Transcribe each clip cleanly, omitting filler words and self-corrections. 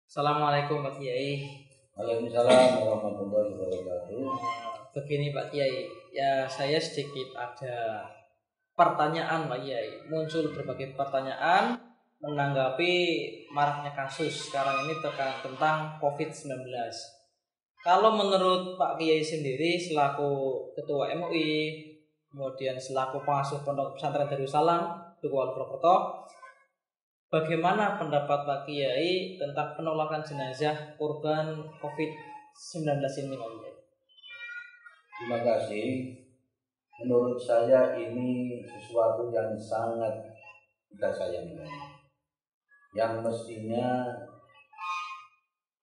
Assalamualaikum Pak Kiai. Waalaikumsalam warahmatullahi wabarakatuh. Begini Pak Kiai, ya saya sedikit ada pertanyaan Pak Kiai. Muncul berbagai pertanyaan menanggapi maraknya kasus sekarang ini tentang COVID-19. Kalau menurut Pak Kiai sendiri selaku Ketua MUI, kemudian selaku pengasuh Pondok Pesantren Darussalam, Duku Wali Purwokerto, bagaimana pendapat Pak Kiai tentang penolakan jenazah korban COVID-19 ini Pak Kiai? Terima kasih. Menurut saya ini sesuatu yang sangat kita sayangkan, yang mestinya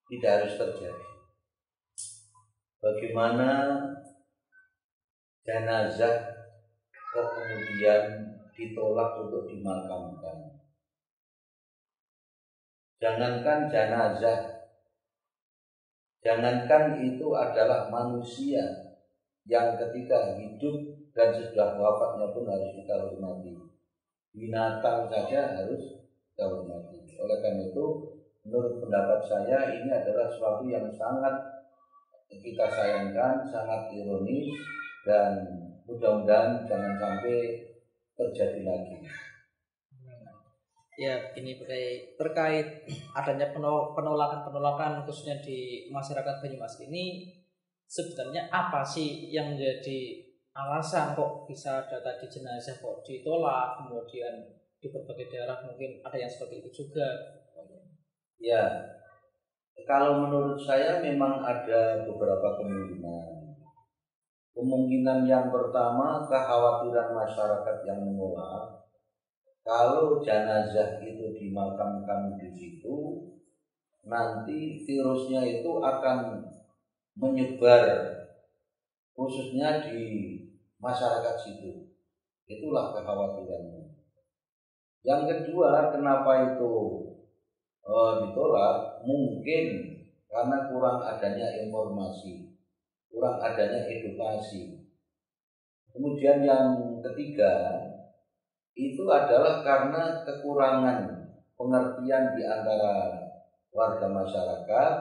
tidak harus terjadi. Bagaimana jenazah kok kemudian ditolak untuk dimakamkan? Jangankan jenazah, jangankan itu adalah manusia yang ketika hidup dan sudah wafatnya pun harus kita hormati. Binatang saja harus kita hormati. Oleh karena itu, menurut pendapat saya ini adalah sesuatu yang sangat kita sayangkan, sangat ironis, dan mudah-mudahan jangan sampai terjadi lagi. Ya, ini terkait adanya penolakan khususnya di masyarakat Banyumas ini, sebenarnya apa sih yang menjadi alasan kok bisa ada tadi jenazah kok ditolak, kemudian di berbagai daerah mungkin ada yang seperti itu juga? Ya, kalau menurut saya memang ada beberapa kemungkinan. Kemungkinan yang pertama, kekhawatiran masyarakat yang menolak. Kalau jenazah itu dimakamkan di situ, nanti virusnya itu akan menyebar khususnya di masyarakat situ. Itulah kekhawatirannya. Yang kedua, kenapa itu ditolak? Mungkin karena kurang adanya informasi, kurang adanya edukasi. Kemudian yang ketiga, itu adalah karena kekurangan pengertian di antara warga masyarakat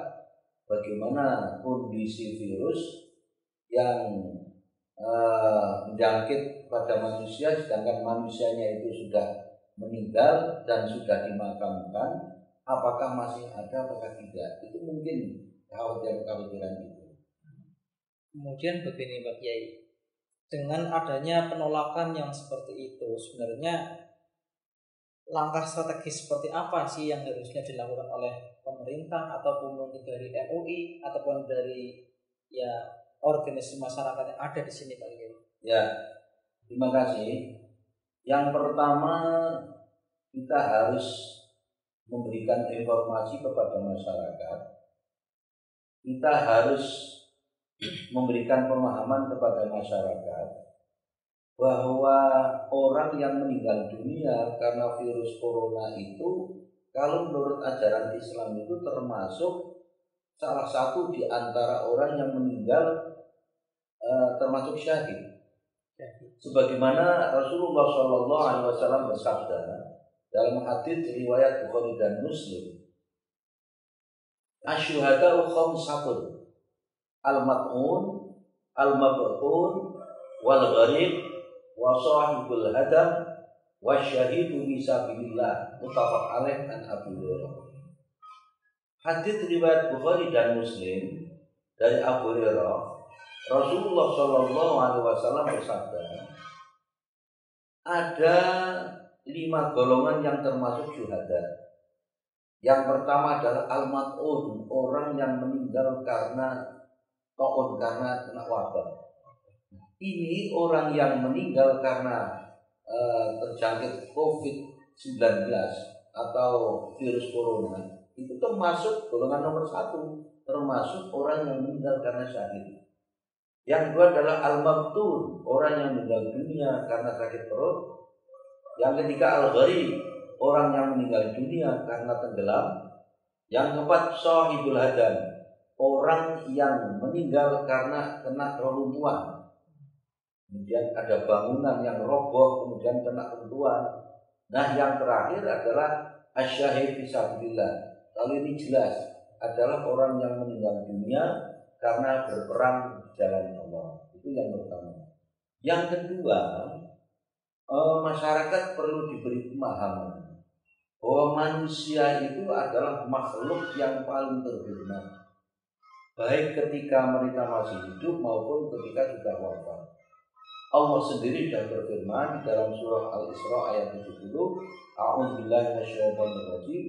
bagaimana kondisi virus yang menjangkit pada manusia, sedangkan manusianya itu sudah meninggal dan sudah dimakamkan, apakah masih ada apakah tidak. Itu mungkin kekhawatiran itu. Kemudian begini Pak Kiai, dengan adanya penolakan yang seperti itu, sebenarnya langkah strategis seperti apa sih yang harusnya dilakukan oleh pemerintah ataupun mungkin dari MUI ataupun dari organisasi masyarakat yang ada di sini Pak Kiai? Ya, terima kasih. Yang pertama, kita harus memberikan informasi kepada masyarakat. Kita harus memberikan pemahaman kepada masyarakat bahwa orang yang meninggal dunia karena virus corona itu, kalau menurut ajaran Islam itu termasuk salah satu di antara orang yang meninggal termasuk syahid. Sebagaimana Rasulullah SAW bersabda dalam hadits riwayat Bukhari dan Muslim, asyuhada'u khamsatun, al-mat'un, al-mab'un, wal-gharib, wa sahibul hadam, wa syahidu fisabilillah. Muttafaq alaih an Abu Hurairah. Hadits riwayat Bukhari dan Muslim dari Abu Hurairah, Rasulullah SAW bersabda, ada 5 golongan yang termasuk syuhada. Yang pertama adalah al-mat'un, orang yang meninggal karena ta'un, karena kena wabah. Ini orang yang meninggal karena terjangkit COVID-19 atau virus corona, itu termasuk golongan nomor 1, termasuk orang yang meninggal karena syahid. Yang kedua adalah al-mabtun, orang yang meninggal dunia karena sakit perut. Yang ketiga al-gharib, orang yang meninggal dunia karena tenggelam. Yang keempat sahibul hadam, orang yang meninggal karena kena reruntuhan. Kemudian ada bangunan yang roboh, kemudian kena runtuhan. Nah, yang terakhir adalah asyahid fisabilillah, Kalau ini jelas adalah orang yang meninggal dunia karena berperang di jalan Allah. Itu yang pertama. Yang kedua, masyarakat perlu diberi pemahaman bahwa manusia itu adalah makhluk yang paling terhormat, baik ketika mereka masih hidup maupun ketika sudah wafat. Allah sendiri sudah berfirman dalam surah Al-Isra ayat 70, A'udzubillahi minasyaitonir rajim,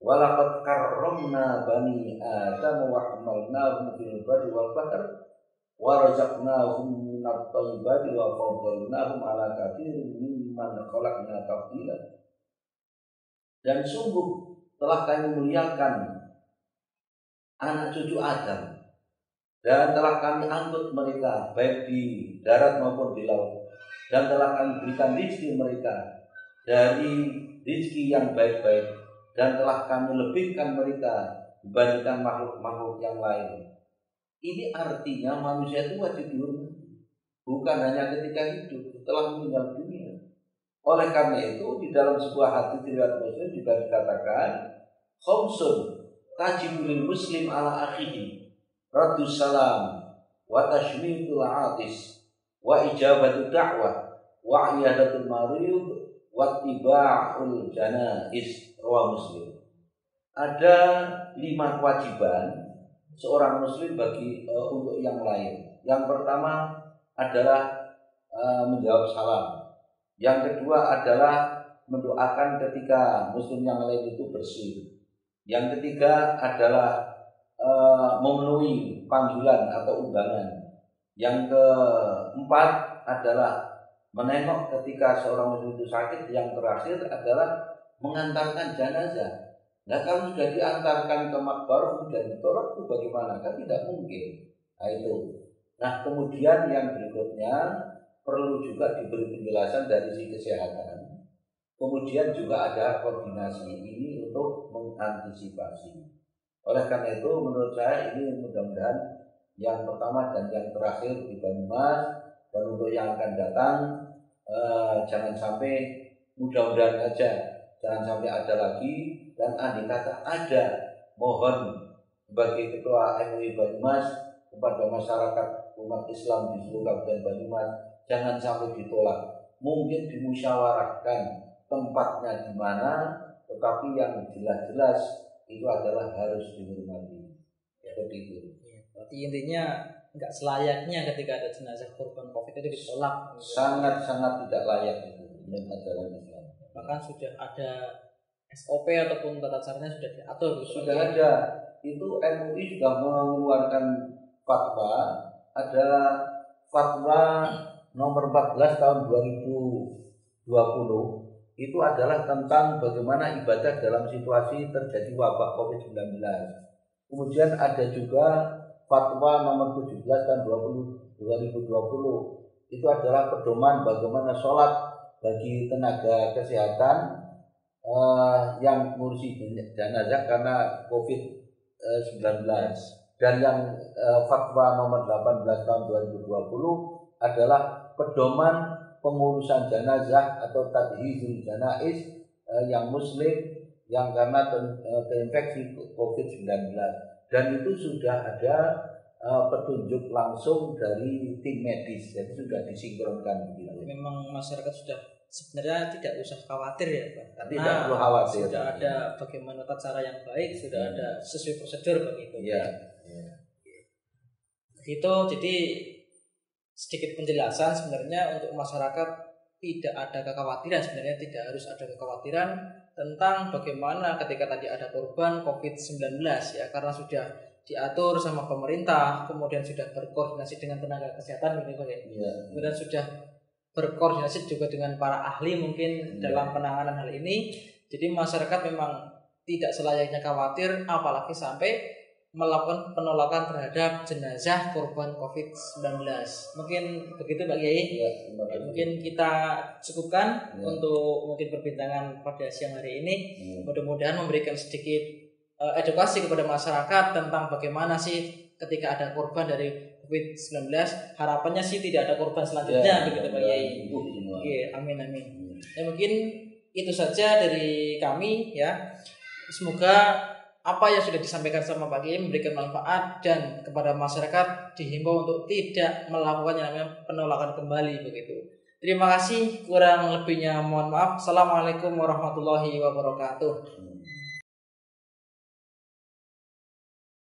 wa laqad karramna bani Adam wa hamalnahum fil barri wal bahr wa razaqnahum minat thayyibati wa faddalnahum ala katsirin mimman khalaqna tafdila. Dan sungguh telah kami muliakan anak cucu Adam dan telah kami angkut mereka baik di darat maupun di laut, dan telah kami berikan rezeki mereka dari rezeki yang baik-baik, dan telah kami lebihkan mereka dibandingkan makhluk-makhluk yang lain. Ini artinya manusia itu wajib dihormati, bukan hanya ketika hidup, setelah meninggal dunia. Oleh karena itu di dalam sebuah hadis riwayat Muslim juga dikatakan, khamsun tajibul muslim ala akhihi, raddus salam, wa tashmitul atis, wa ijabatu da'wah, wa iyadatul marid, wa tiba'ul janaiz. Rawah Muslim. Ada 5 kewajiban seorang muslim bagi untuk yang lain. Yang pertama adalah menjawab salam. Yang kedua adalah mendoakan ketika muslim yang lain itu bersih. Yang ketiga adalah memenuhi panggilan atau undangan. Yang keempat adalah menengok ketika seorang muslim itu sakit. Yang terakhir adalah mengantarkan jenazah. Nah, kalau sudah diantarkan ke makbarah dan ditolak itu bagaimana? Kan tidak mungkin. Nah, itu. Nah, kemudian yang berikutnya perlu juga diberi penjelasan dari sisi kesehatan. Kemudian juga ada koordinasi ini untuk mengantisipasi. Oleh karena itu menurut saya ini mudah-mudahan yang pertama dan yang terakhir di Banyumas, dan untuk yang akan datang jangan sampai, mudah-mudahan aja jangan sampai ada lagi. Dan andai kata ada, mohon sebagai Ketua MUI Banyumas kepada masyarakat umat Islam di seluruh Kabupaten Banyumas, jangan sampai ditolak. Mungkin dimusyawarahkan tempatnya di mana, tetapi yang jelas-jelas itu adalah harus dihormati. Seperti itu. Berarti intinya nggak selayaknya ketika ada jenazah korban COVID itu ditolak. Sangat-sangat tidak layak itu menurut ajaran Islam. Bahkan sudah ada SOP ataupun tata caranya sudah diatur. Sudah ada. Itu MUI sudah mengeluarkan fatwa. Ada fatwa nomor 14 tahun 2020. Itu adalah tentang bagaimana ibadah dalam situasi terjadi wabah COVID-19. Kemudian ada juga fatwa nomor 17 tahun 2020. Itu adalah pedoman bagaimana sholat bagi tenaga kesehatan yang ngurusi jenazah karena COVID-19. Dan yang fatwa nomor 18 tahun 2020 adalah pedoman pengurusan jenazah atau tadhizul janaiz yang muslim yang karena terinfeksi COVID-19. Dan itu sudah ada petunjuk langsung dari tim medis, jadi sudah disinkronkan begitu. Memang masyarakat sudah sebenarnya tidak usah khawatir ya Pak, karena tidak perlu khawatir. Sudah ada bagaimana tata cara yang baik, sudah ada sesuai prosedur begitu. Ya. Itu jadi sedikit penjelasan sebenarnya untuk masyarakat tidak ada kekhawatiran, sebenarnya tidak harus ada kekhawatiran tentang bagaimana ketika tadi ada korban COVID-19 ya, karena sudah diatur sama pemerintah, kemudian sudah berkoordinasi dengan tenaga kesehatan begitu ya. Kemudian sudah berkoordinasi juga dengan para ahli mungkin dalam penanganan hal ini. Jadi masyarakat memang tidak selayaknya khawatir, apalagi sampai melakukan penolakan terhadap jenazah korban COVID-19. Mungkin begitu Pak Kiai. Mungkin kita cukupkan untuk mungkin perbincangan pada siang hari ini. Mudah-mudahan memberikan sedikit edukasi kepada masyarakat tentang bagaimana sih ketika ada korban dari COVID-19. Harapannya sih tidak ada korban selanjutnya begitu Pak Kiai. Amin. Ya, mungkin itu saja dari kami ya. Semoga apa yang sudah disampaikan sama Pak Kiai memberikan manfaat, dan kepada masyarakat dihimbau untuk tidak melakukan yang namanya penolakan kembali begitu. Terima kasih, kurang lebihnya mohon maaf. Assalamualaikum warahmatullahi wabarakatuh.